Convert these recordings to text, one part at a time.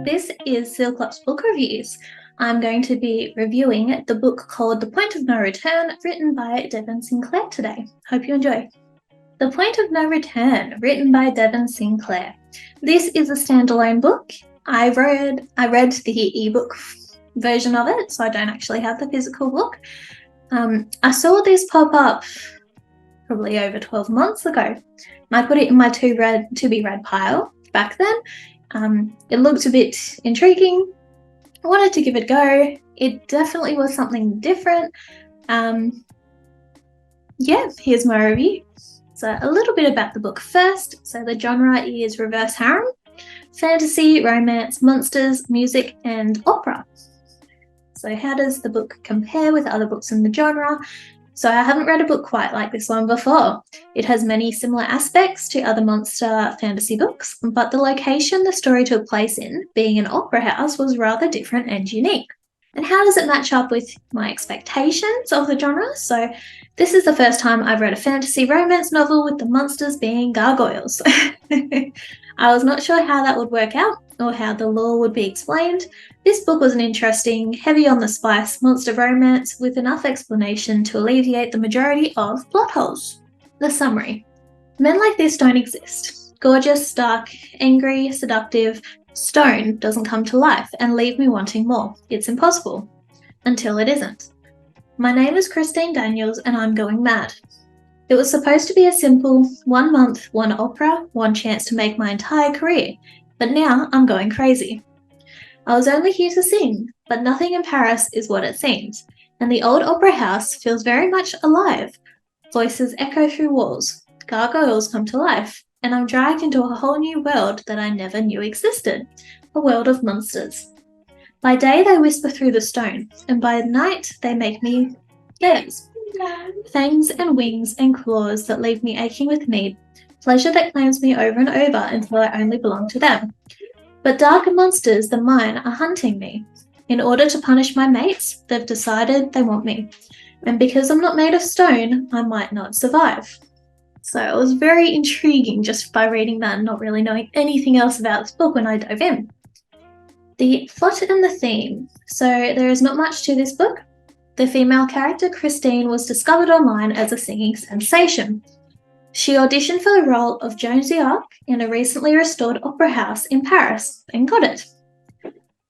This is Sealclops Book Reviews. I'm going to be reviewing the book called The Point of No Return, written by Devyn Sinclair today. Hope you enjoy. The Point of No Return, written by Devyn Sinclair. This is a standalone book. I read the ebook version of it, so I don't actually have the physical book. I saw this pop up probably over 12 months ago, and I put it in my to be read pile back then. It looked a bit intriguing. I wanted to give it a go. It definitely was something different. Here's my review. So a little bit about the book first. So the genre is reverse harem, fantasy, romance, monsters, music, and opera. So how does the book compare with other books in the genre? So I haven't read a book quite like this one before. It has many similar aspects to other monster fantasy books, but the location the story took place in, being an opera house, was rather different and unique. And how does it match up with my expectations of the genre? So this is the first time I've read a fantasy romance novel with the monsters being gargoyles. I was not sure how that would work out or how the lore would be explained. This book was an interesting, heavy on the spice monster romance with enough explanation to alleviate the majority of plot holes. The summary. Men like this don't exist. Gorgeous, dark, angry, seductive, stone doesn't come to life and leave me wanting more. It's impossible. Until it isn't. My name is Christine Daniels and I'm going mad. It was supposed to be a simple 1 month, 1 opera, 1 chance to make my entire career, but now I'm going crazy. I was only here to sing, but nothing in Paris is what it seems, and the old opera house feels very much alive. Voices echo through walls, gargoyles come to life, and I'm dragged into a whole new world that I never knew existed, a world of monsters. By day they whisper through the stone, and by night they make me theirs. Fangs and wings and claws that leave me aching with need, pleasure that claims me over and over until I only belong to them. But darker monsters than mine are hunting me. In order to punish my mates, they've decided they want me. And because I'm not made of stone, I might not survive. So it was very intriguing just by reading that and not really knowing anything else about this book when I dove in. The plot and the theme. So there is not much to this book. The female character, Christine, was discovered online as a singing sensation. She auditioned for the role of Jonesy Arc in a recently restored opera house in Paris and got it.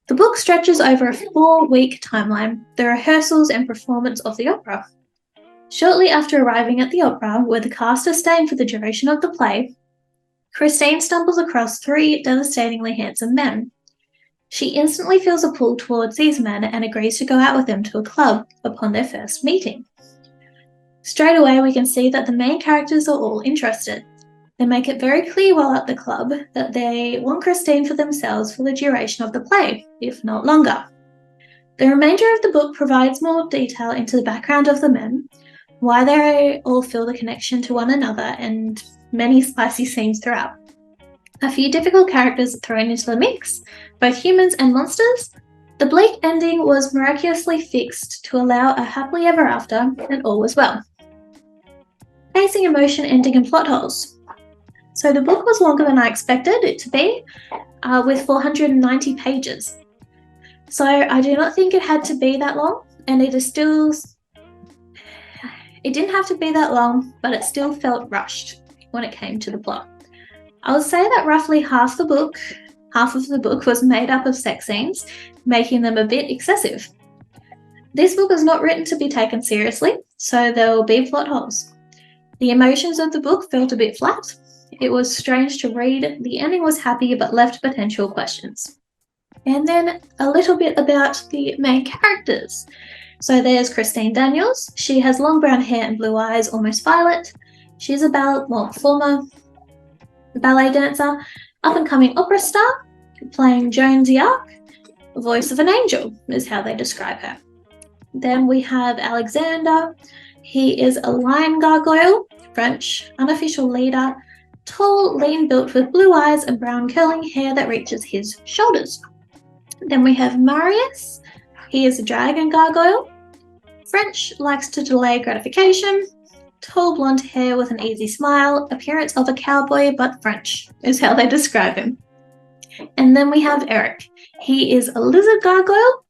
The book stretches over a 4-week timeline, the rehearsals and performance of the opera. Shortly after arriving at the opera, where the cast are staying for the duration of the play, Christine stumbles across 3 devastatingly handsome men. She instantly feels a pull towards these men and agrees to go out with them to a club upon their first meeting. Straight away, we can see that the main characters are all interested. They make it very clear while at the club that they want Christine for themselves for the duration of the play, if not longer. The remainder of the book provides more detail into the background of the men, why they all feel the connection to one another, and many spicy scenes throughout. A few difficult characters are thrown into the mix, both humans and monsters. The bleak ending was miraculously fixed to allow a happily ever after, and all was well. Pacing, emotion, ending, and plot holes. So the book was longer than I expected it to be, with 490 pages. So I do not think it had to be that long, and it didn't have to be that long, but it still felt rushed when it came to the plot. I would say that roughly half of the book was made up of sex scenes, making them a bit excessive. This book is not written to be taken seriously, so there will be plot holes. The emotions of the book felt a bit flat. It was strange to read. The ending was happy but left potential questions. And then a little bit about the main characters. So there's Christine Daniels. She has long brown hair and blue eyes, almost violet. She's a former ballet dancer, up-and-coming opera star, playing Jonesy Arc, voice of an angel is how they describe her. Then we have Alexander. He is a lion gargoyle, French, unofficial leader, tall, lean built with blue eyes and brown curling hair that reaches his shoulders. Then we have Marius. He is a dragon gargoyle, French, likes to delay gratification, tall blonde hair with an easy smile, appearance of a cowboy but French is how they describe him. And then we have Eric. He is a lizard gargoyle.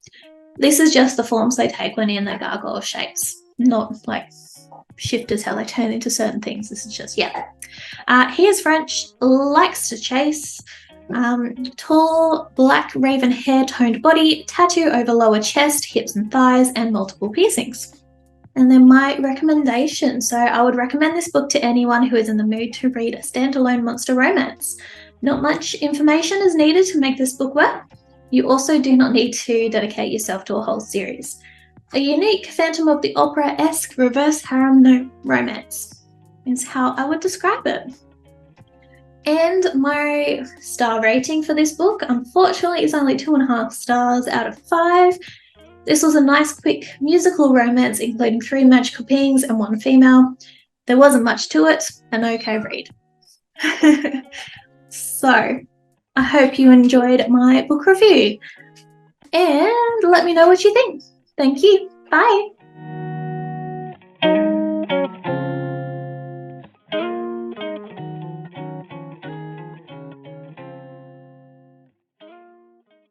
This is just the forms they take when in their gargoyle shapes, not like shifters, how they turn into certain things. This is just, he is French, likes to chase, tall, black raven hair toned body, tattoo over lower chest, hips and thighs, and multiple piercings. And then my recommendation. So I would recommend this book to anyone who is in the mood to read a standalone monster romance. Not much information is needed to make this book work. You also do not need to dedicate yourself to a whole series. A unique Phantom of the Opera-esque reverse harem romance is how I would describe it. And my star rating for this book, unfortunately, is only 2.5 stars out of 5. This was a nice, quick musical romance, including 3 magical beings and 1 female. There wasn't much to it, an okay read. So, I hope you enjoyed my book review. And let me know what you think. Thank you. Bye.